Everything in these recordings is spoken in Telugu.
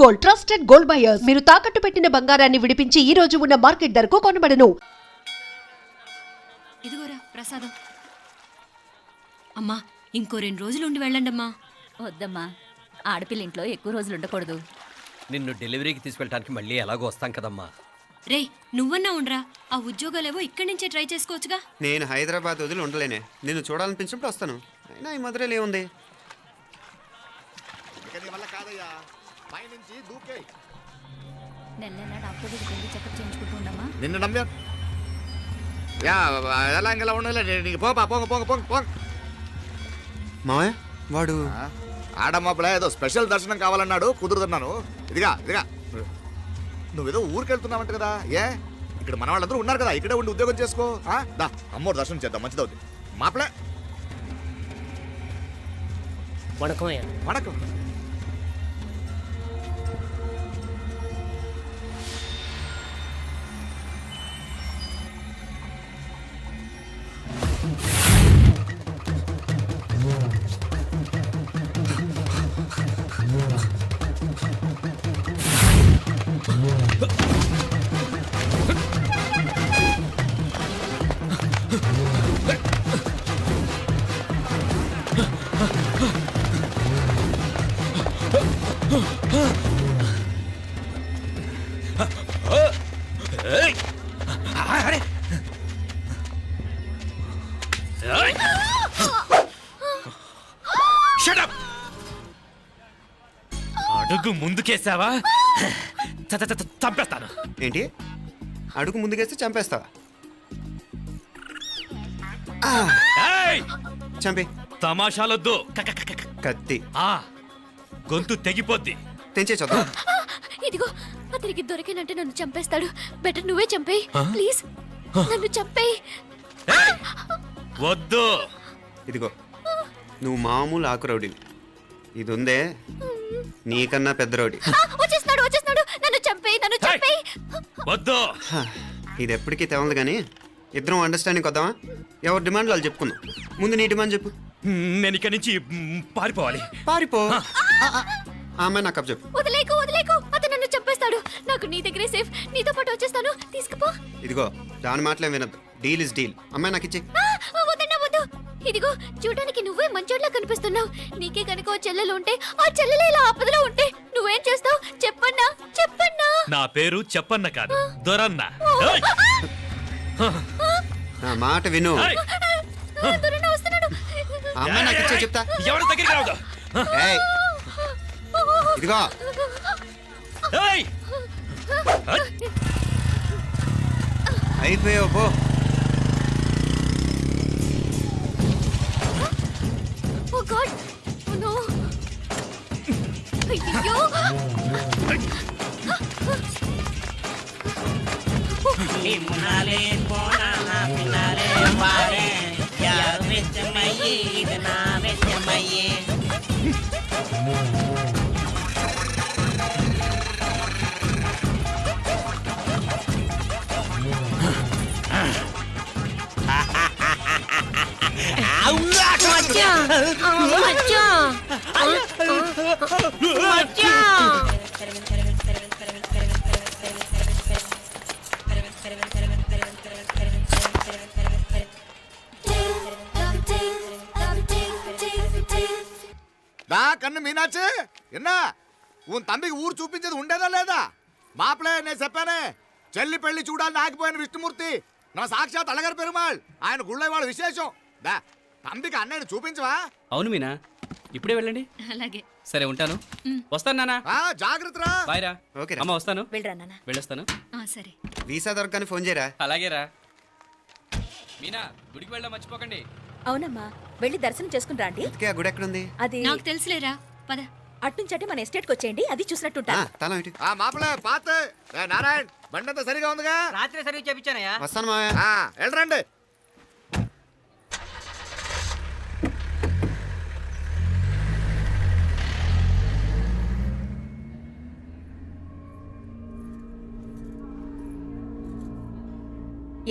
Gold, trusted gold buyers. మీరు తాకట్టు పెట్టిన బంగారాన్ని విడిపించి ఈ రోజు ఉన్న మార్కెట్ ధరకు కొనబడను. ఇదిగోరా ప్రసాదం. అమ్మా ఇంకో 2 రోజులు ఉండి వెళ్ళండమ్మా. వద్దమ్మా, ఆడపిల్ల ఇంట్లో ఎక్కువ రోజులు ఉండకూడదు. నిన్ను డెలివరీకి తీసుకెళ్ళడానికి మళ్ళీ ఎలాగో వస్తాం కదమ్మా. రే నువ్వన్నా ఉండరా, ఆ ఉద్యోగాలేవో ఇక్కడి నుంచే ట్రై చేసుకోవచ్చుగా. నేను హైదరాబాద్ వదిలి ఉండలేనే. నిన్ను చూడాలనిపించినప్పుడు వస్తాను. అయినా ఈ మధురలో ఏముంది? నెల నెల డాక్టర్ దగ్గరికి వెళ్ళి చెకప్ చేయించుకుంటూ ఉండమ్మా. నిన్ను నమ్మా ఎలా ఇంకెలా ఉండలే నీకు పోపా పోంగ పోంగ పోంగ పోంగ. మావయ్య వాడు ఆడమ్మప్పుడే ఏదో స్పెషల్ దర్శనం కావాలన్నాడు, కుదురుతున్నాను. ఇదిగా ఇదిగా నువ్వేదో ఊరికెళ్తున్నావంట కదా. ఏ ఇక్కడ మన వాళ్ళందరూ ఉన్నారు కదా, ఇక్కడే ఉండి ఉద్యోగం చేసుకో. దా అమ్మోరు దర్శనం చేద్దాం, మంచిదవుతుంది. మాపలే వణకం. అడుగు ముందుకేసావా చంపేస్తాను. ఏంటి? అడుగు ముందుకేస్తే చంపేస్తావా? చంపి. తమాషాలొద్దు. కత్తి గొంతు తెగిపోద్ది. తెంచే చదువు. ఇదిగో అతనికి దొరికినంటే నన్ను చంపేస్తాడు. బెటర్ నువ్వే చంపేయి ప్లీజ్. నన్ను చంపేయి. వద్దు. ఇదిగో నువ్వు మామూలు ఆకు రౌడీవి. ఇది ఉందే నీకన్నా పెద్ద రౌడీ. వచ్చేస్తున్నాడు వచ్చేస్తున్నాడు. నన్ను చంపేయి నన్ను చంపేయి. వద్దు. ఇది ఎప్పటికీ తెవలదు కానీ ఇద్దరం అండర్స్టాండింగ్ వద్దామా? ఎవరి డిమాండ్ వాళ్ళు చెప్పుకుందాం. ముందు నీ డిమాండ్ చెప్పు. నేను ఇక్కడి నుంచి పారిపోవాలి. పారిపో. ఆ అమ్మాయి నాకు చెప్పు. వదిలేకు వదిలేకు, అతను నన్ను చంపేస్తాడు. నాకు నీ దగ్గరే సేఫ్. నీతో పాటు వచ్చేస్తాను, తీసుకుపో. ఇదిగో దాని మాటలేం వినద్దు. Deal is deal. అమ్మాయి నాకు ఇచ్చే. వద్దన్నా వద్దు. ఇదిగో చూడడానికి నువ్వే మంచోట్లా కనిపిస్తున్నావు. నీకే కనుక ఓ చెల్లెలు ఉంటే, ఆ చెల్లెలు ఇలా ఆపదలో ఉంటే నువ్వేం చేస్తావు చెప్పన్నా? చెప్పన్నా. నా పేరు చెప్పన్న కాదు, దొరన్న. నా మాట విను. దొరన్న వస్తున్నాడు. అమ్మాయి నాకు ఇచ్చే చెప్తా. ఎవరి దగ్గరికి రావద్దు. ఏయ్ ఇదిగో అయిపోయావు పో. ఓ గాడ్ ఓ నో. అయ్యో నిమ్నాలే పోనా పినాలే వారే యార్ వెచ్చమయ్యే ఇదనా వెచ్చమయ్యే. దా కన్ను మీనాచి ఎన్నా ఉన్ తండ్రికి ఊరు చూపించేది ఉండేదా లేదా? మాపలే నేను చెప్పానే, చెల్లి పెళ్లి చూడాలని ఆగిపోయిన విష్ణుమూర్తి నా సాక్షాత్ అళగర్ పెరుమాళ్. ఆయన గుళ్ళో వాళ్ళ విశేషం. దా తండ్రికి అన్నయ్యని చూపించవా? అవును మీనా, ఇప్పుడే వెళ్ళండి. అలాగే సరే ఉంటాను. వస్తాను నాన్న. జాగ్రత్తరా. బాయ్ రా. ఓకే అమ్మ వస్తాను. వెళ్ళరా నాన్న. వెళ్ళొస్తాను. సరే. వీసా దొరకని ఫోన్ చేయరా. అలాగే రా. మీనా గుడికి వెళ్ళడం మర్చిపోకండి. అవునమ్మా, వెళ్ళి దర్శనం చేసుకుని రండి. ఇంతకీ ఆ గుడి ఎక్కడుంది? అది నాకు తెలుసులేరా, పద. అట్నుంచంటే మన ఎస్టేట్కి వచ్చేయండి, అది చూసినట్టుంటా. తల ఇటు. మాపలే పాత నారాయణ్ బండంతా సరిగా ఉందిగా? రాత్రి సర్వీస్ చేపించానయ్యా. వస్తాను మావయ్య. వెళ్ళరండి.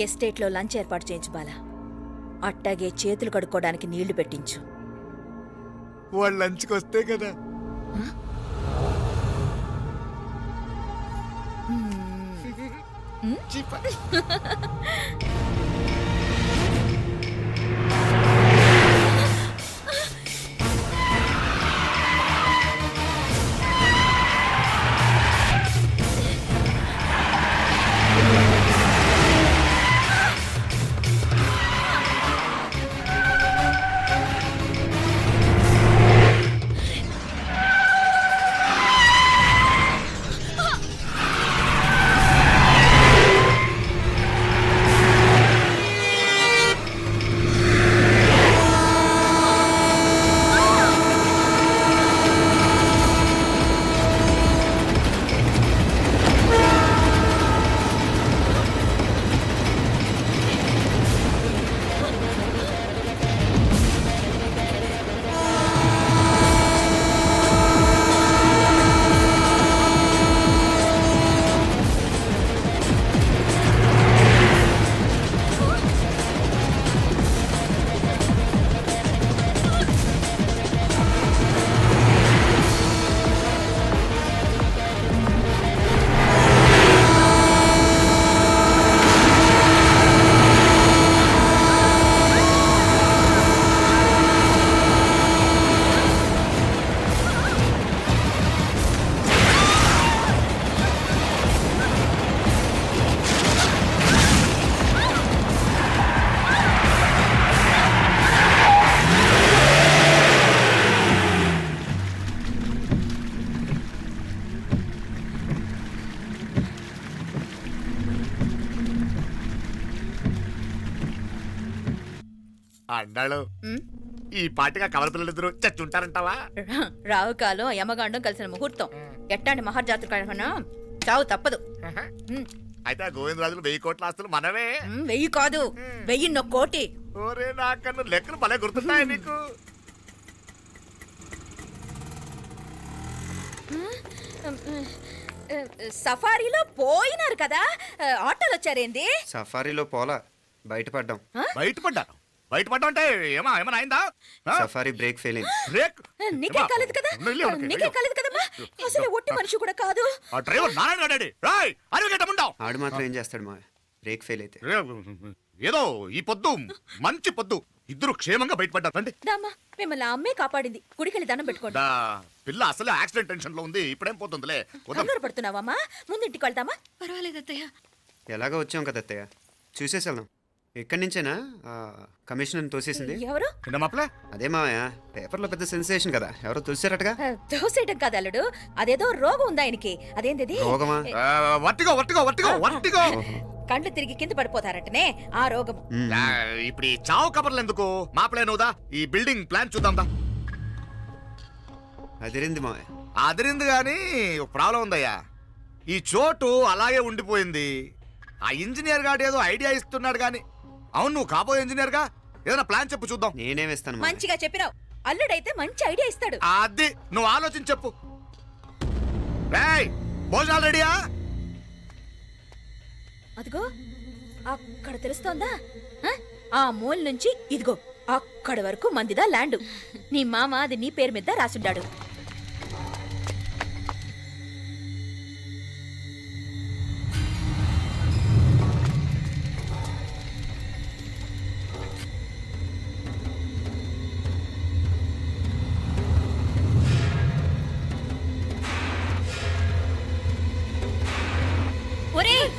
ఎస్టేట్లో లంచ్ ఏర్పాటు చేయించు బాలా. అట్టాగే చేతులు కడుక్కోవడానికి నీళ్లు పెట్టించు. వాళ్ళు లంచ్కి వస్తే కదా. చీప. అన్నాడు ఈ పాటిగా కవల పిల్లలిద్దరూ చచ్చుంటారంటావా? రావు కాలం యమగాండం కలిసిన ముహూర్తం ఎట్టాంటి మహర్జాతృ కన్నా చావు తప్పదు. అయితే ఆ గోవిందరాజులు 1000 కోట్ల ఆస్తులు మనమే. 1000 కాదు 1000 కోటి. ఓరే నాకన్నా లెక్కలు భలే గుర్తున్నాయి నీకు. సఫారీలో పోయినారు కదా, ఆటోలు వచ్చారేంది? సఫారీలో పోలా, బయటపడ్డాం. బయటపడ్డాను. బయటపడ్డా అంటే ఏమైనా అయిందా? సఫారీ బ్రేక్ ఫెయిల్ అయింది. బ్రేక్ నీకే కాలేదు కదా, నీకే కాలేదు కదమ్మా. అసలు ఒట్టి మనిషి కూడా కాదు. ఆ డ్రైవర్ నారాయణ డాడీ రాయ్ అరగటముండావు. ఆడు మాత్రం ఏం చేస్తాడు మా బ్రేక్ ఫెయిల్ అయితే. ఏదో ఈ పొద్దు మంచి పొద్దు ఇద్దరు క్షేమంగా బయటపడ్డారు. రండి. దామ్మా మిమ్మల్ని అమ్మే కాపాడింది. గుడికెళ్ళి దండం పెట్టుకోండి. దా, పిల్ల అసలే యాక్సిడెంట్ టెన్షన్ లో ఉంది. ఇప్పుడేం పోతుందిలే. కంగారు పడుతున్నావమ్మా? ముందు ఇంటికి వెళ్తామా? పర్వాలేదు అత్తయ్య. ఎలాగో వచ్చాం కదా అత్తయ్య, చూసేసి వెళ్దాం. ఎక్కడి నుంచేనా కమిషనర్ తోసేసింది? ఎవరు? మాప్లే అదే మావయ్య, పేపర్లో పెద్ద సెన్సేషన్ కదా, ఎవరో తోసారటగా. దోసేయటం కాదు అల్లుడు, అదేదో రోగం ఉందా ఆయనకి. అదేంటిది? రోగమా? వట్టిగో కండ్లు తిరిగి కింద పడిపోతారటనే ఆ రోగం. ఇప్పుడు ఈ చావు కబర్లు ఎందుకు? మాప్లేనుదా ఈ బిల్డింగ్ ప్లాన్ చూద్దాందా. అదిరింది మావయ్య. అదిరింది గాని ఒక ప్రాబ్లం ఉందయ్యా. ఈ చోటు అలాగే ఉండిపోయింది. ఆ ఇంజనీర్ గాడు ఏదో ఐడియా ఇస్తున్నాడు గాని. అవును, నువ్వు కాబోయే ఇంజనీర్ గా ఏదైనా ప్లాన్ చెప్పు చూద్దాం. నేనేమిస్తాను? మంచిగా చెప్పినావు. అల్లుడైతే మంచి ఐడియా ఇస్తాడు. అది నువ్వు ఆలోచించి చెప్పు. భోజనాలు రెడీయా? అదిగో అక్కడ తెలుస్తోందా? ఆ మూల నుంచి ఇదిగో అక్కడ వరకు మందిదా ల్యాండ్. నీ మామ అది నీ పేరు మీద రాసుండాడు. ఒరేయ్,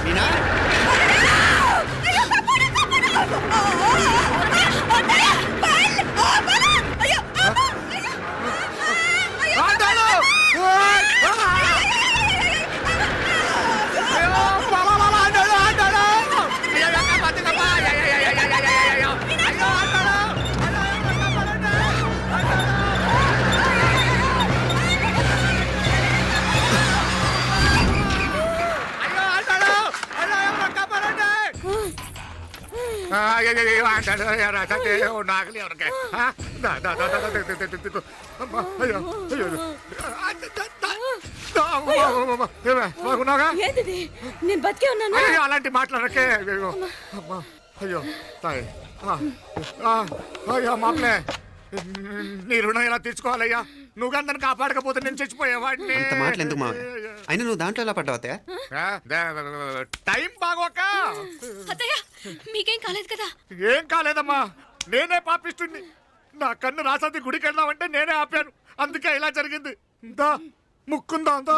మీనా? నాగలి ఎవరికే ఏంటిది? నేను బతికే ఉన్నాను. అలాంటి మాట్లాడకే. అయ్యో తాయి. అయ్యో మాప్లే నీ రుణం ఎలా తీర్చుకోవాలయ్యా? నువ్వు అందరిని కాపాడకపోతే నేను చచ్చిపోయేవాడిని. అంత మాటలు ఎందుకు మావయ్య? అయినా నువ్వు దాంట్లో ఎలా పడ్డావు అత్తయ్య? టైం బాగోక. అత్తయ్య మీకేం కాలేదు కదా? ఏం కాలేదమ్మా, నేనే పాపిస్తుంది. నా కన్ను రాసాది గుడికి వెళ్దామంటే నేనే ఆపాను, అందుకే ఇలా జరిగింది. దా ముక్కుందా దా.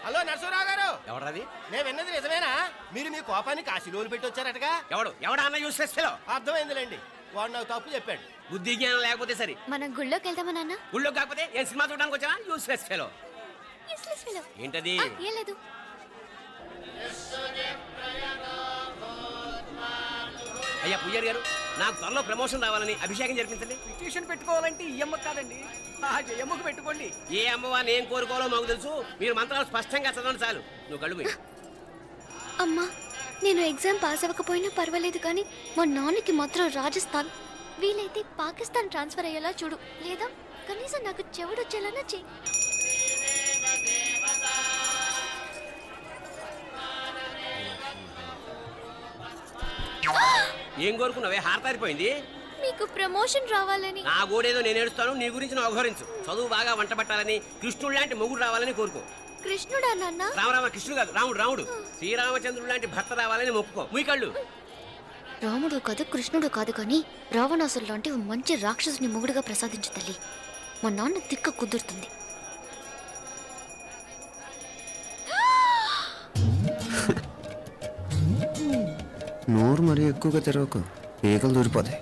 హలో నరసరావు గారు. ఎవరది? నేను విన్నది నిజమేనా? మీరు మీ కోపాన్ని కాశీలోలు పెట్టి వచ్చారటగా? ఎవడా అన్న యూస్లెస్ ఫెలో? అర్థమైందిలేండి, వాడు నాకు తప్పు చెప్పాడు. బుద్ధి జ్ఞానం లేకపోతే సరే. మనం గుళ్ళోకి వెళ్దామా నాన్న? ఊళ్ళో కాకపోతే ఏం సినిమా చూడడానికి వచ్చావా? Useless fellow. Useless fellow. ఏంటది? ఏం లేదు. అయ్యా పుయ్యర్ గారు, నాకు త్వరలో ప్రమోషన్ రావాలని అభిషేకం జరిపించండి. పిటిషన్ పెట్టుకోవాలంటే ఈ అమ్మ కాదండి, ఆ జయమ్మకు పెట్టుకోండి. ఏ అమ్మవారిని ఏం కోరుకోవాలో మాకు తెలుసు. మీరు మంత్రాలు స్పష్టంగా చదవండి చాలు. నువ్వు కళ్ళు పోయి. అమ్మా, నేను ఎగ్జామ్ పాస్ అవ్వకపోయినా పర్వాలేదు, కానీ మా నాన్నకి మాత్రం రాజస్థాన్, వీలైతే పాకిస్తాన్ ట్రాన్స్ఫర్ అయ్యేలా చూడు, లేదా కనీసం నాకు చెవుడొచ్చేలానా చెయ్యి. ఏం కోరుకున్నావే? హారతారిపోయింది. మీకు ప్రమోషన్ రావాలని. నా గోడేదో నేను ఏడుస్తాను, నీ గురించి నువ్వు అవహరించు. చదువు బాగా వంట పట్టాలని, కృష్ణుడు లాంటి మొగుడు రావాలని కోరుకో. కృష్ణుడా నాన్న? రామరామ కృష్ణుడు కాదు, రాముడు రాముడు. శ్రీరామచంద్రుడు లాంటి భర్త రావాలని మొక్కుకో. మీ కళ్ళు. రాముడు కాదు, కృష్ణుడు కాదు, కానీ రావణాసురు లాంటి ఓ మంచి రాక్షసుని మొగుడుగా ప్రసాదించు తల్లి. మా నాన్న తిక్క కుదురుతుంది. నోరు మరీ ఎక్కువగా తెరవకు, ఈగలు దూరిపోతాయి.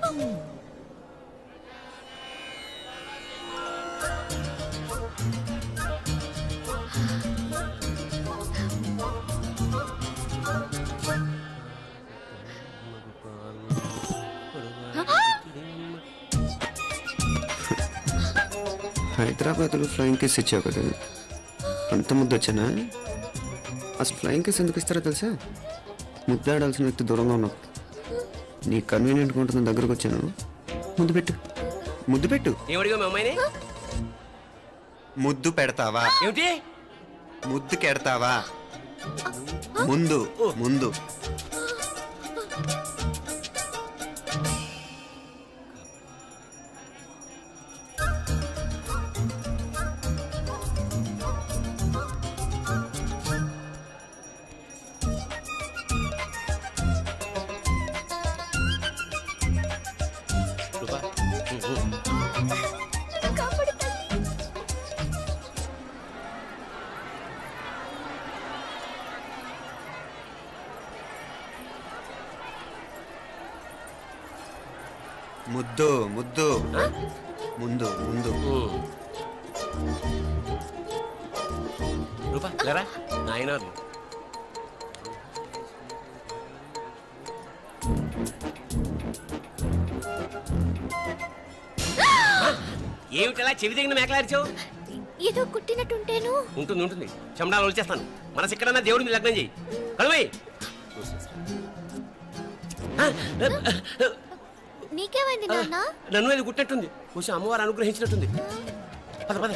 హైదరాబాద్లో ఫ్లయింగ్ కిస్ ఇచ్చావు కదా, అంత ముద్దు వచ్చానా? అసలు ఫ్లయింగ్ కిస్ ఎందుకు ఇస్తారో తెలుసా? ముద్దాడాల్సిన వ్యక్తి దూరంగా ఉన్నావు. నీ కన్వీనియంట్గా ఉంటుంది, దగ్గరకు వచ్చాను. ముద్దు పెట్టు, ముద్దు పెట్టు. ఏమడిగా మీ అమ్మాయిని? ముద్దు పెడతావా? ఏమిటి? ముద్దు కెడతావా? ముందు ముందు. ముద్దు ముద్దు. ముందు ముందు. రూపా లేరా నాయనారు. ఏమిటలా చెవి దగ్గర మేకలారిచావు? ఏదో కుట్టినట్టుంటేను. ఉంటుంది ఉంటుంది, చెమడాలు వచ్చేస్తాను. మనసు ఎక్కడన్నా దేవుడి మీద లగ్నం చేయి. కలవై. నీకేమైంది నాన్న? నన్ను అది గుట్టినట్టుంది, కొంచెం అమ్మవారు అనుగ్రహించినట్టుంది. పద పద.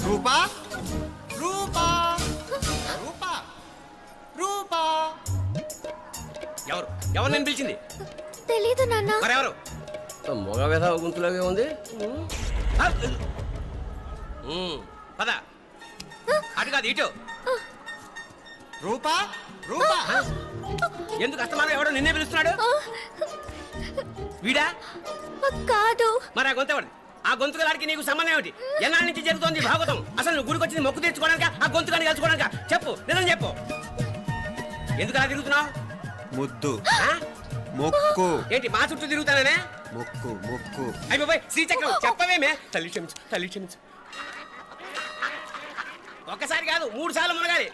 రూపా రూపా రూపా రూపా. ఎవరు ఎవరు నేను పిలిచింది? తెలీదు నాన్న. మరెవరు? మగ వ్యధ గుంతులాగే ఉంది. పద. అటు కాదు ఇటు. రూపా రూపా. ఎందుకు అస్తమానం ఎవడో నిన్నే పిలుస్తున్నాడు? వీడా? కాదు. మరి ఆ గొంతు ఎవరిది? ఆ గొంతుగాడికి నీకు సంబంధం ఏమిటి? ఎన్నాళ్ళ నుంచి జరుగుతోంది భాగవతం? అసలు నువ్వు గుడికి వచ్చింది మొక్కు తీర్చుకోవడానికి, ఆ గొంతుగాని కలుసుకోవడానికి? చెప్పు, నిజం చెప్పు. ఎందుకు అలా తిరుగుతున్నావు? ముద్దు మొక్కు. ఏంటి మా చుట్టూ తిరుగుతానే? మొక్కు మొక్కు. అయిపోయి శ్రీచక్రం చెప్పవేమే? తల్లి క్షమించు, తల్లి క్షమించు. ఒక్కసారి కాదు 3 సార్లు మునగాలి.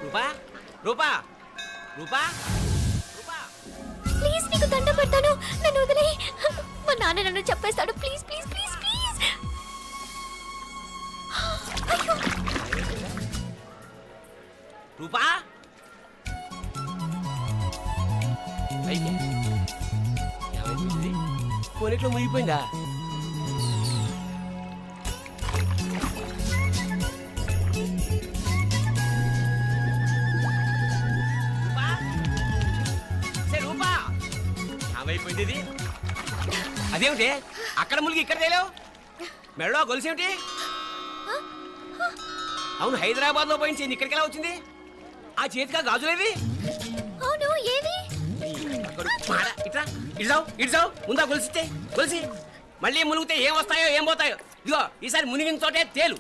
రూపా రూపా రూపా రూపా. ప్లీజ్ నీకు దండ పెడతాను, నన్ను వదిలే. మా నాన్న నన్ను చెప్పేస్తాడు. Please please please please. అయ్యో, రూపా పైకి. ఏమైంది? కొనిట్లో మునిగిపోయిందా? రూపా? సే రూపా ఏమైపోయింది ఇది? అదేమిటి అక్కడ మునిగి ఇక్కడ తేలేవు? మెడలో గొలుసేమిటి? అవును హైదరాబాద్ లో పోయించింది ఇక్కడికి ఎలా వచ్చింది? ఆ చేతిగా గాజులేవి? అవును ఏవి? ఇట్రా ఇడ్సావు ముందా గొలిసితే గొలిసి మళ్ళీ మునిగితే ఏం వస్తాయో ఏం పోతాయో. ఇదిగో ఈసారి మునిగిన చోటే తేలు.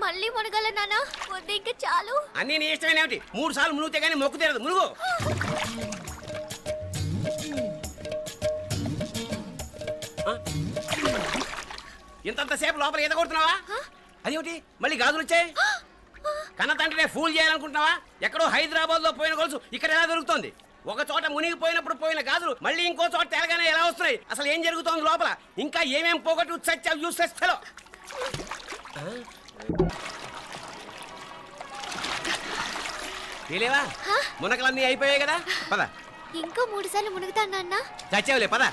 మళ్ళీ మునగల నాన్న వద్దు ఇంకా చాలు. అన్నీ నీ ఇష్టమైన ఏమిటి? 3 సార్లు మునిగితే కానీ మొక్కు తీరదు. మునుగు. ఇంతంతసేపు లోపల ఈత కొడుతున్నావా? అదేమిటి మళ్ళీ గాజులు వచ్చాయి? కన్న తండ్రినే ఫూల్ చేయాలనుకుంటున్నావా? ఎక్కడో హైదరాబాద్ లో పోయిన గొలుసు ఇక్కడ ఎలా దొరుకుతుంది? ఒక చోట మునిగిపోయినప్పుడు పోయిన గాజులు మళ్ళీ ఇంకో చోట తేలగానే ఎలా వస్తున్నాయి? అసలు ఏం జరుగుతోంది లోపల? ఇంకా ఏమేం పోగొట్టు చచ్చావు యూస్లెస్ ఫెలో. తెలియవా మునకలన్నీ అయిపోయాయి కదా, పద. ఇంకో 3 సార్లు మునుగుతాను నాన్న. చచ్చావులే పద.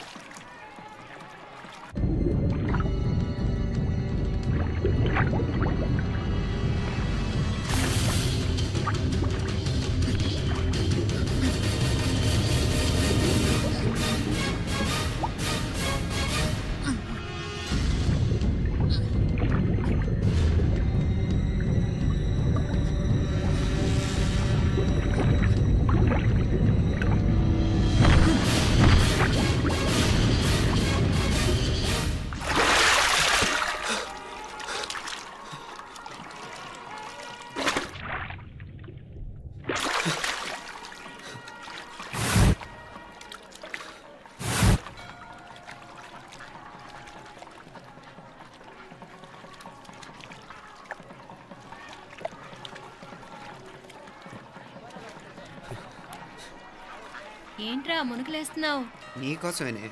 ఏంట్రా మునుకులేస్తున్నావు? నీకోసమేనే,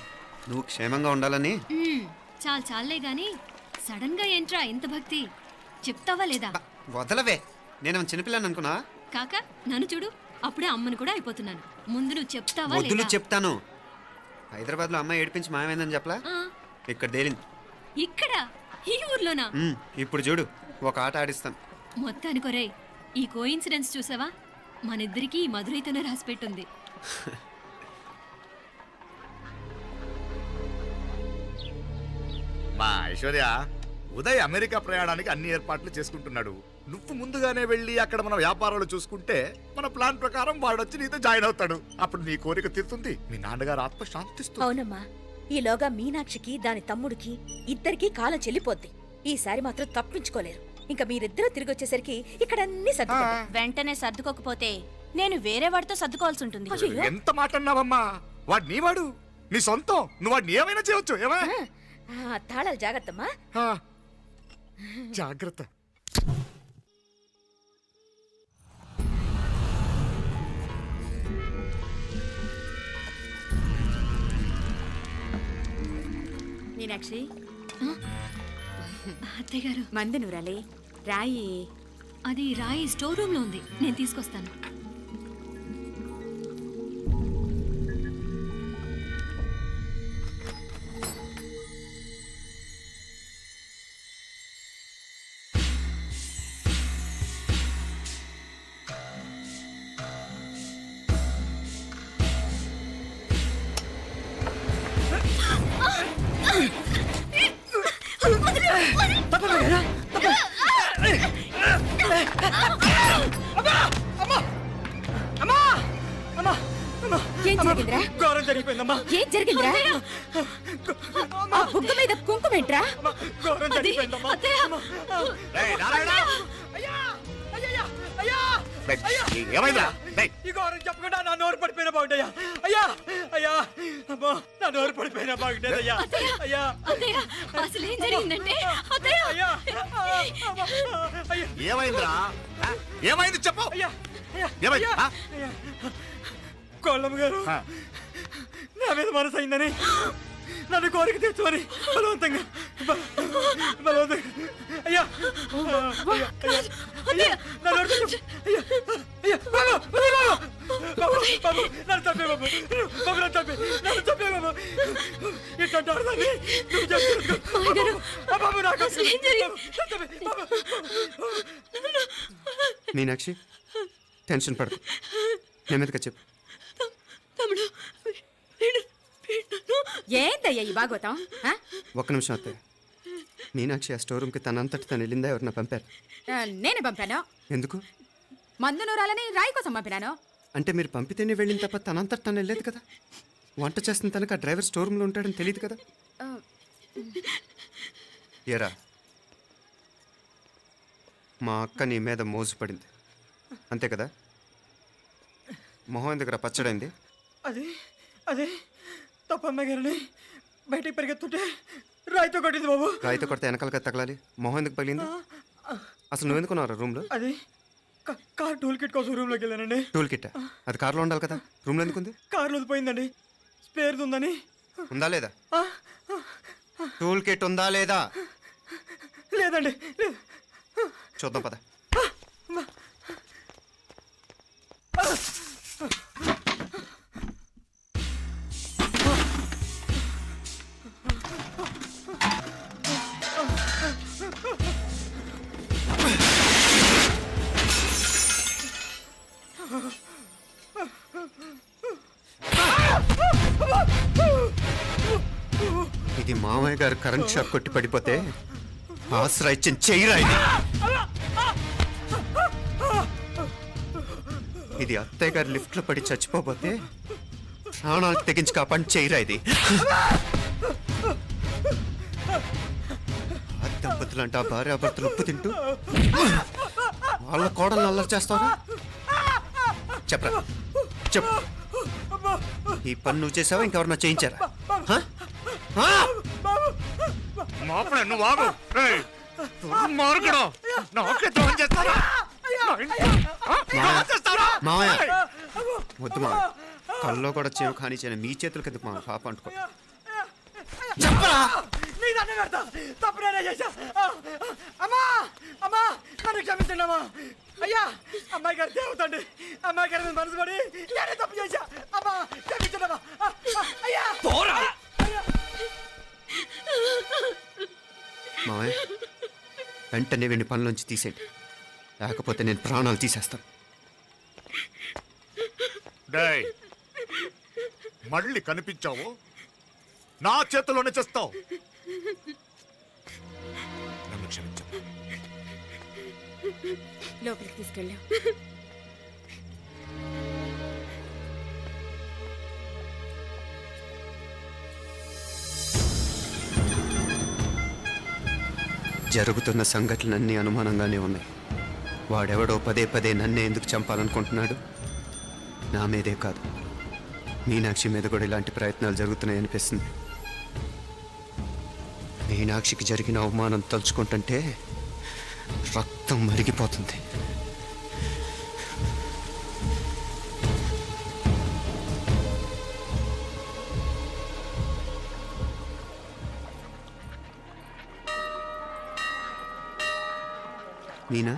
నువ్వు క్షేమంగా ఉండాలని. చాలే గాని సడన్ గా ఏంట్రా ఇంత భక్తి? చెప్తావా లేదా? వదలవే, నేను చిన్నపిల్లని అనుకున్నా. కాక నన్ను చూడు, అప్పుడే అమ్మను కూడా అయిపోతున్నాను. ముందు నువ్వు చెప్తావా వద్దులు లేదా? చెప్తాను. హైదరాబాద్ లో అమ్మాయి ఏడిపించి మాయమైందని చెప్పలా, ఆ, ఇక్కడ తేలింది. ఇక్కడ ఈ ఊర్లోనా? ఇప్పుడు చూడు, ఒక ఆట ఆడిస్తాను. మొత్తానికొరే ఈ కోయిన్సిడెన్స్ చూసావా? మనిద్దరికీ ఈ మధురైతోనే రాసిపెట్టుంది. మా ఐశ్వర్య, ఉదయ్ అమెరికా ప్రయాణానికి అన్ని ఏర్పాట్లు చేసుకుంటున్నాడు. నువ్వు ముందుగానే వెళ్ళి అక్కడ మన వ్యాపారాలు చూసుకుంటే మన ప్లాన్ ప్రకారం వాడొచ్చి నీతో జాయిన్ అవుతాడు. అప్పుడు నీ కోరిక తీరుతుంది, మీ నాన్నగారు ఆత్మ శాంతిస్తుంది. అవునమ్మా, ఈలోగా మీనాక్షికి దాని తమ్ముడికి ఇద్దరికీ కాలం చెల్లిపోద్ది. ఈసారి మాత్రం తప్పించుకోలేరు. ఇంకా మీరిద్దరూ తిరిగి వచ్చేసరికి ఇక్కడ అన్ని సర్దుకుంటాయి. వెంటనే సర్దుకోకపోతే నేను వేరే వాడితో సర్దుకోవాల్సి ఉంటుంది. ఎంత మాట అన్నావమ్మా? వాడు నీ వాడు, నీ సొంతం. నువ్వు వాడిని ఏమైనా చేయొచ్చు. ఏమా తాళాలు జాగ్రత్తమ్మా. జాగ్రత్త. మీనాక్షి, అత్తయ్య గారు, మందు నూరాలి రాయి. అది రాయి స్టోర్ రూమ్ లో ఉంది, నేను తీసుకొస్తాను. ఏం జరిగిందిరా? ఘోరం జరిగిపోయిందమ్మా. ఏం జరిగిందిరా? ఆ బుగ్గ మీద కుంకుమేంట్రా? ఘోరం జరిగిపోయిందమ్మా. ఏయ్, నారాయణ! ఏయ్, ఏమైందా? ఏయ్, ఈ ఘోరం చెప్పకుండా నా నోరు పడిపోయిన బాగుంటాయా? అయ్యా అయ్యా అమ్మో, నా నోరు పడిపోయిన బాగుంటేదయ్యా. అయ్యా అత్తయ్య, అసలు ఏం జరిగిందంటే అత్తయ్య, అయ్యా అయ్యా ఏమైందిరా? ఆ? ఏమైంది చెప్పు. అయ్యా ఏమైంది? ఆ? కోళ్ళమ్మ గారు నా మీద మనసు అయిందని నన్ను కోరిక తెచ్చుకొని బలవంతంగా అయ్యా మీనాక్షి టెన్షన్ పడకు నెమ్మదిగా చెప్పు. ఏంటయ్యా ఈ భాగవతం ఆ? ఒక్క నిమిషం అత్తయ్య. మీనాక్షి ఆ స్టోర్ రూమ్కి తనంతటి తను వెళ్ళిందా ఎవరన్నా పంపారు? నేనే పంపాను. ఎందుకు? మందు నూరాలని రాయి కోసం పంపినాను. అంటే మీరు పంపితేనే వెళ్ళిన తప్ప తనంతటి తను వెళ్ళలేదు కదా. వంట చేస్తున్న తనకు ఆ డ్రైవర్ స్టోర్ రూమ్లో ఉంటాడని తెలియదు కదా. ఏరా మా అక్క నీ మీద మోజు పడింది అంతే కదా. మొహం ఎందుకు పచ్చడైంది? అదే తప్పమ్మాయి గారిని బయటికి పరిగెత్తుంటే రాయితో కొట్టింది బాబు. రాయితో కొడితే వెనకాలగా తగలాలి. మొహం ఎందుకు పగిలింది? అసలు నువ్వు ఎందుకున్నావు రూమ్లో? అది కార్ టూల్ కిట్ కోసం రూమ్లోకి వెళ్ళానండి. టూల్ కిట్ అది కార్లో ఉండాలి కదా, రూమ్లో ఎందుకుంది? కార్లో పోయిందండి, స్పేర్ ఉందని. ఉందా లేదా? టూల్ కిట్ ఉందా లేదా? లేదండి, లేదు. చూద్దాం పద. ఇది మామయ్య గారు కరెంట్ షాక్ కొట్టి పడిపోతే ఆసరా ఇచ్చిన చెయ్యిరా ఇది. ఇది అత్తయ్య గారు లిఫ్ట్ లో పడి చచ్చిపోతే ప్రాణాలకు తెగించి కాపాడి చెయ్యిరా ఇది. ఆ దంపతులు అంటే ఆ భార్యాభర్తలు ఉప్పు తింటూ వాళ్ళ కోడలు అల్లరి చేస్తారా? చెప్పరా చెప్పు. ఈ పని నువ్వు చేసావా ఇంకెవరన్నా చేయించారా? మావయ్య వద్దు మా కల్లో కూడా చేవు కానీ చేయను. మీ చేతులు కదా మా పాప అంటుకో. చెప్పరా? తప్పు నేనే చేశా. అమ్మా అమ్మా నన్ను క్షమించండి అమ్మా. అయ్యా అమ్మాయి గారు దేవతండి, అమ్మాయి గారి మీద మనసు పడి నేనే తప్పు చేశా. అమ్మా క్షమించండి అమ్మా. అయ్యా మావయ్య వెంటనే వీడిని పనిలోంచి తీసేయండి, లేకపోతే నేను ప్రాణాలు తీసేస్తాను. మళ్ళీ కనిపించావు నా చేతిలోనే చేస్తావు. నన్ను క్షమించమ్మా. లోపలికి తీసుకెళ్ళాం. జరుగుతున్న సంఘటనలన్నీ అనుమానంగానే ఉన్నాయి. వాడెవడో పదే పదే నన్నే ఎందుకు చంపాలనుకుంటున్నాడు? నా మీదే కాదు, మీనాక్షి మీద కూడా ఇలాంటి ప్రయత్నాలు జరుగుతున్నాయి అనిపిస్తుంది. మీనాక్షికి జరిగిన అవమానం తలుచుకుంటుంటే రక్తం మరిగిపోతుంది. మీనా,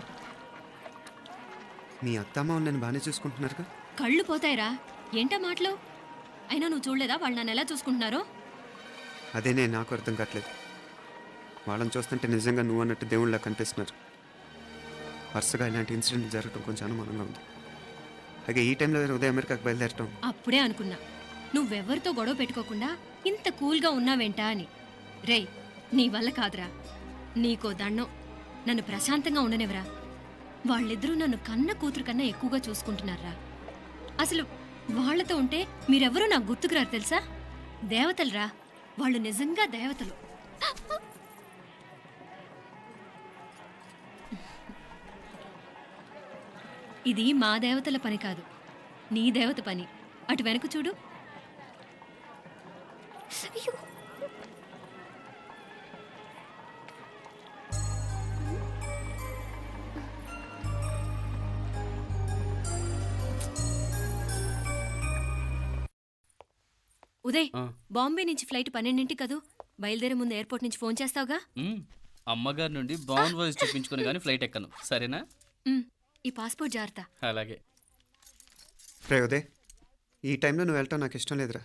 మీ అత్తమ్మ నన్ను బాగానే చూసుకుంటున్నారుగా? కళ్ళు పోతాయిరా, ఏంటా మాటలు? అయినా నువ్వు చూడలేదా వాళ్ళు నన్ను ఎలా చూసుకుంటున్నారో? అదేనే నాకు అర్థం కావట్లేదు. వాళ్ళని చూస్తుంటే నిజంగా నువ్వు అన్నట్టు దేవుళ్ళ కనిపిస్తున్నారు. వరుసగా ఇలాంటి ఇన్సిడెంట్ జరగడం కొంచెం అనుమానంగా ఉంది. అలాగే ఈ టైంలో ఉదయం అమెరికాకు బయలుదేరటం. అప్పుడే అనుకున్నా నువ్వెవరితో గొడవ పెట్టుకోకుండా ఇంత కూల్గా ఉన్నావేంటా అని. రేయ్, నీ వల్ల కాదురా, నీకో దండం. నన్ను ప్రశాంతంగా ఉండనివరా. వాళ్ళిద్దరూ నన్ను కన్న కూతురు కన్నా ఎక్కువగా చూసుకుంటున్నారా. అసలు వాళ్లతో ఉంటే మీరెవరూ నాకు గుర్తుకురారు తెలుసా? దేవతలురా వాళ్ళు, నిజంగా దేవతలు. ఇది మా దేవతల పని కాదు, నీ దేవత పని. అటు వెనక చూడు. ఉదయ్, బాంబే నుంచి ఫ్లైట్ 12ంటికి కదూ. బయలుదేరే ముందు ఎయిర్పోర్ట్ నుంచి ఫోన్ చేస్తావుగా? అమ్మగారి నుండి బాండ్ వాయిస్ చూపించుకుని కానీ ఫ్లైట్ ఎక్కను, సరేనా? ఈ పాస్పోర్ట్ జాగ్రత్త. అలాగే. రే ఉదయ్, ఈ టైంలో నువ్వు వెళ్ళటం నాకు ఇష్టం లేదురా.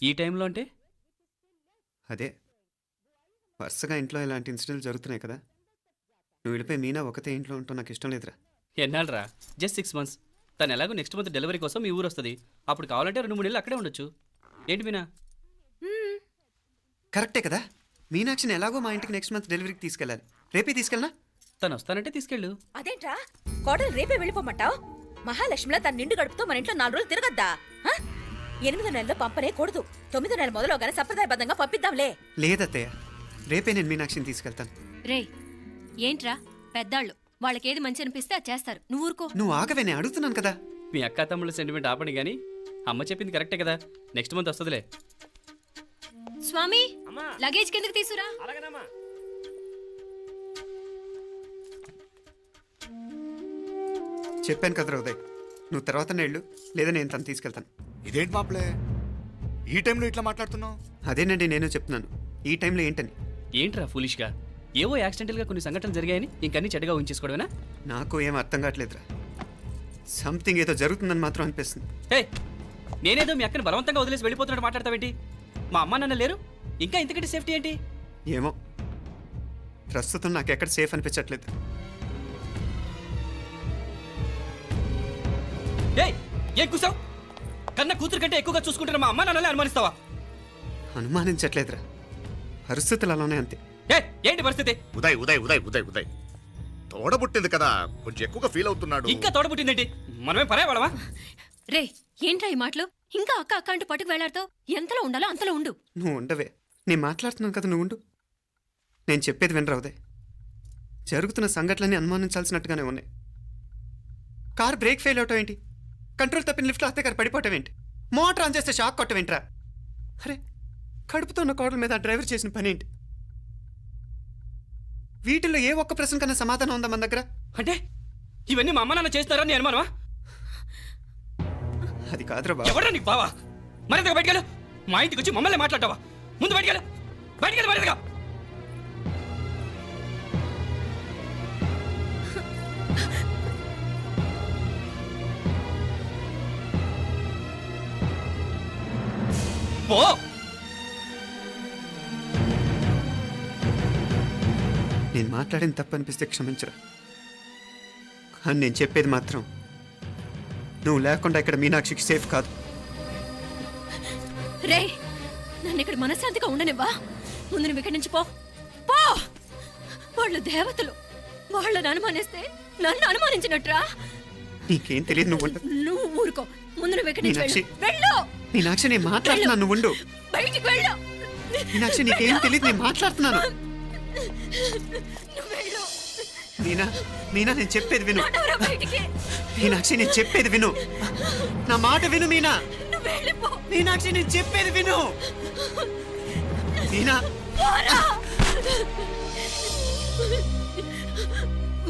ఈ టైంలో అంటే? అదే వరుసగా ఇంట్లో ఇలాంటి ఇన్సిడెంట్లు జరుగుతున్నాయి కదా, నువ్వు వెళ్ళిపోయి మీనా ఒకతే ఇంట్లో ఉంటావు నాకు ఇష్టం లేదురా. ఎన్నాళ్ళరా? Just 6 months. తను ఎలాగో నెక్స్ట్ మంత్ డెలివరీ కోసం మీ ఊరు వస్తుంది. అప్పుడు కావాలంటే 2-3 నెలలు అక్కడే ఉండొచ్చు. ఏంటి మీనా? కరెక్టే కదా, మీనాక్షిని ఎలాగో మా ఇంటికి నెక్స్ట్ మంత్ డెలివరీకి తీసుకెళ్ళాలి. రేపే తీసుకెళ్ళనా? తను వస్తానంటే తీసుకెళ్ళు. అదేంట్రా కోడలు రేపే వెళ్ళిపోమంటావు? మహాలక్ష్మిలా తన నిండు గడుపుతో మన ఇంట్లో 4 రోజులు తిరగద్దా? 8వ నెలలో పంపనే కూడదు. 9వ నెల మొదలుగానే సంప్రదాయబద్ధంగా పంపిద్దాంలే. లేదత్తయ్య, రేపే నేను మీనాక్షిని తీసుకెళ్తాను. రేయ్, ఏంట్రా పెద్దాళ్ళు, వాళ్ళకేది మంచి అనిపిస్తే అది చేస్తారు. నువ్వు ఊరుకో. నువ్వు ఆగవే, నేను అడుగుతున్నాను కదా. మీ అక్క తమ్ముళ్ళ సెంటిమెంట్ ఆపండి కానీ అమ్మ చెప్పింది కరెక్టే కదా, నెక్స్ట్ మంత్ వస్తుందిలే. స్వామి, లగేజ్ కిందకి తీసురా. చెప్పాను కదరా ఉదయ్, నువ్వు తర్వాత నేళ్ళు లేదా నేను తను తీసుకెళ్తాను. ఇదేంటి మాప్లే ఈ టైంలో ఇట్లా మాట్లాడుతున్నావు? అదేనండి నేను చెప్తున్నాను, ఈ టైంలో ఏంటని. ఏంట్రా ఫులిష్గా? ఏవో యాక్సిడెంటల్గా కొన్ని సంఘటనలు జరిగాయని ఇంకన్నీ చెడ్డగా ఊహించేసుకోవడమేనా? నాకు ఏం అర్థం కావట్లేదురా, సంథింగ్ ఏదో జరుగుతుందని మాత్రం అనిపిస్తుంది. హే, నేనేదో మీ అక్కని బలవంతంగా వదిలేసి వెళ్ళిపోతున్నట్టు మాట్లాడతావేంటి? మా అమ్మ నాన్న లేరు, ఇంకా ఇంతకంటే సేఫ్టీ ఏంటి? ఏమో, ప్రస్తుతం నాకు ఎక్కడ సేఫ్ అనిపించట్లేదు. ఏయ్, ఏం కూసావు? కన్న కూతురు కంటే ఎక్కువగా చూసుకుంటున్న మా అమ్మ నాన్నలే అనుమానిస్తావా? అనుమానించట్లేదురా, పరిస్థితులు అలానే అంతే. ఏంటి పరిస్థితి? ఉదయ్ ఉదయ్ ఉదయ్ ఉదయ్ ఉదయ్ తోడబుట్టింది కదా, కొంచెం ఎక్కువగా ఫీల్ అవుతున్నాడు. ఇంకా తోడబుట్టిందేంటి? మనమే పరాయవాడవా? రే, ఏంట్రా ఈ మాటలు? ఇంకా అక్క అక్క అంటూ పట్టుకు వెళ్లాడుతో ఎంతలో ఉండాలో అంతలో ఉండు. నువ్వు ఉండవే, నేను మాట్లాడుతున్నాను కదా, నువ్వు ఉండు. నేను చెప్పేది వినరా ఉదయ్, జరుగుతున్న సంఘటనలన్నీ అనుమానించాల్సినట్టుగానే ఉన్నాయి. కార్ బ్రేక్ ఫెయిల్ అవటం ఏంటి, కంట్రోల్ తప్పిన లిఫ్ట్లో అత్తే గారు పడిపోవటం ఏంటి, మోటార్ ఆన్ చేస్తే షాక్ కొట్టం ఏంట్రా? అరే, కడుపుతో ఉన్న కోడల మీద ఆ డ్రైవర్ చేసిన పని ఏంటి? వీటిల్లో ఏ ఒక్క ప్రశ్న కన్నా సమాధానం ఉందా మన దగ్గర? అంటే ఇవన్నీ మా అమ్మ నాన్న చేస్తారా నీ అనుమానమా? అది కాదురా బాబు. ఎవరా నీకు బావా? మరింతగా బయటకెళ్ళు. మా ఇంటికి వచ్చి మమ్మల్ని మాట్లాడతావా? ముందు బయటకెళ్ళు, బయటకెళ్ళు మరింతగా. పో. నేను మాట్లాడిన తప్పు అనిపిస్తే క్షమించరా, కానీ నేను చెప్పేది మాత్రం నువ్వు లేకుండా ఇక్కడ మీనాక్షికి సేఫ్ కాదు. రే, నన్ను ఇక్కడ మనశ్శాంతిగా ఉండనివ్వా. ముందు నువ్వు ఇక్కడి నుంచి పో. పో. వాళ్ళు దేవతలు, వాళ్ళని అనుమానిస్తే నన్ను అనుమానించినట్రా. నీకేం తెలియదు, నువ్వు ఉండు. నువ్వు ఊరుకో. ముందు నువ్వు ఇక్కడి నుంచి మీనాక్షి, వెళ్ళు. మీనాక్షి నేను మాట్లాడుతున్నాను, నువ్వు ఉండు. బయటికి వెళ్ళు. మీనాక్షి నీకేం తెలియదు, నేను మాట్లాడుతున్నాను. నువ్వు వెళ్ళు. మీనా, మీనా నేను చెప్పేది విను. నడవరా బయటికి. మీనాక్షి నేను చెప్పేది విను, నా మాట విను. మీనా, నువ్వు వెళ్ళిపో. మీనాక్షి నేను చెప్పేది విను. మీనా, పోరా.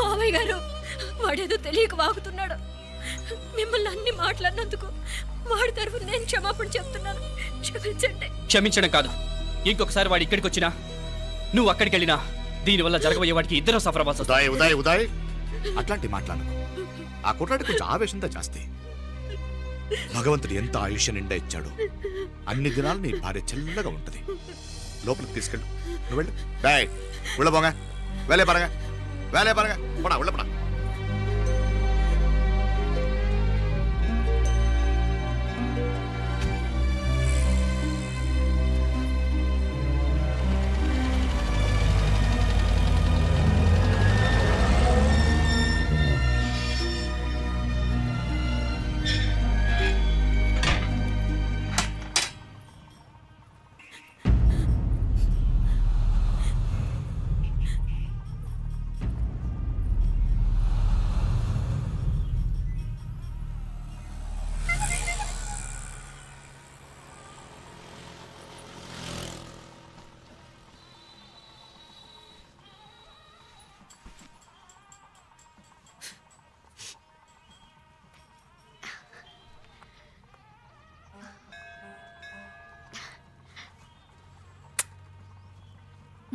మావయ్య గారు, వాడేదో తెలియక వాగుతున్నాడు. మిమ్మల్ని అన్ని మాట్లాడినందుకు వాడి తరఫున నేను క్షమాపణ చెప్తున్నాను. క్షమించండి. క్షమించడం కాదు, ఇంకొకసారి వాడు ఇక్కడికి వచ్చినా నువ్వు అక్కడికి వెళ్ళినా దీనివల్ల జరగబోయే వాడికి ఇద్దరు సఫర్ అవ్వాల్సి వస్తుంది. ఉదయ్ ఉదయ్ ఉదయ్ అట్లాంటి మాట్లాడకు. ఆ కుట్రాడి కొంచెం ఆవేశంతో జాస్తి. భగవంతుడు ఎంత ఆయుష్య నిండా ఇచ్చాడు, అన్ని దినాలు నీ భార్య చల్లగా ఉంటది. లోపలికి తీసుకెళ్ళు, నువ్వు వెళ్ళు. డాయ్ ఉள்ள పోங்க, வேலையை பாருங்க, வேலையை பாருங்க, போடா உள்ள போடா.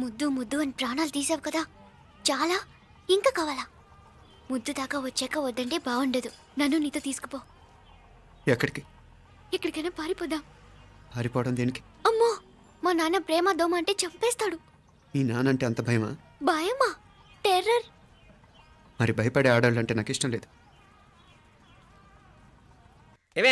ముద్దు ముద్దు అని ప్రాణాలు తీసావు కదా, చాలా ఇంకా కావాలా? ముద్దు దాకా వచ్చాక వద్దంటే బాగుండదు. నన్ను నీతో తీసుకుపో. ఎక్కడికి? ఎక్కడికైనా పారిపోదాం. పారిపోవడం దేనికి? అమ్మో, మా నాన్న ప్రేమ దోమ అంటే చంపేస్తాడు. ఈ నానంటే అంత భయమా? భయమా? టెర్రర్. మరి భయపడే ఆడాలంటే నాకు ఇష్టం లేదు.